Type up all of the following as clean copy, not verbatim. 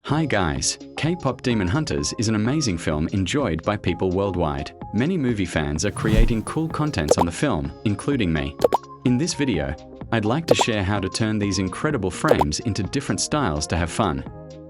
Hi guys, K-Pop Demon Hunters is an amazing film enjoyed by people worldwide. Many movie fans are creating cool contents on the film, including me. In this video, I'd like to share how to turn these incredible frames into different styles to have fun.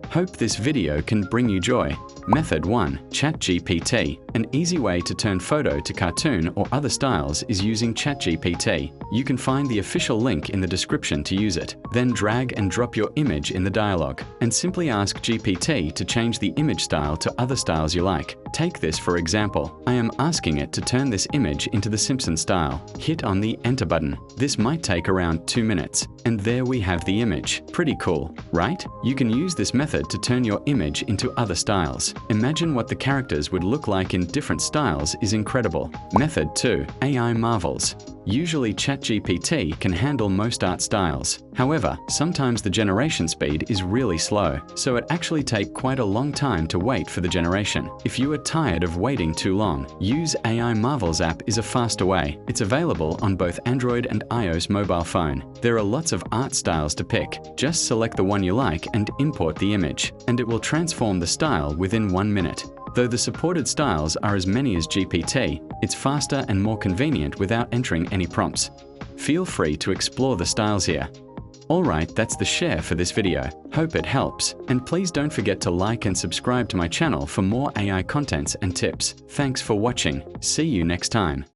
Hope this video can bring you joy. Method 1. ChatGPT. An easy way to turn photo to cartoon or other styles is using ChatGPT. You can find the official link in the description to use it. Then drag and drop your image in the dialog, and simply ask GPT to change the image style to other styles you like. Take this for example. I am asking it to turn this image into the Simpsons style. Hit on the Enter button. This might take around 2 minutes. And there we have the image. Pretty cool, right? You can use this method to turn your image into other styles. Imagine what the characters would look like in different styles is incredible. Method 2. AI Marvels. Usually ChatGPT can handle most art styles. However, sometimes the generation speed is really slow, so it actually takes quite a long time to wait for the generation. If you are tired of waiting too long, use AI Marvels app is a faster way. It's available on both Android and iOS mobile phone. There are lots of art styles to pick. Just select the one you like and import the image, and it will transform the style within 1 minute. Though the supported styles are as many as GPT, it's faster and more convenient without entering any prompts. Feel free to explore the styles here. Alright, that's the share for this video. Hope it helps, and please don't forget to like and subscribe to my channel for more AI contents and tips. Thanks for watching. See you next time.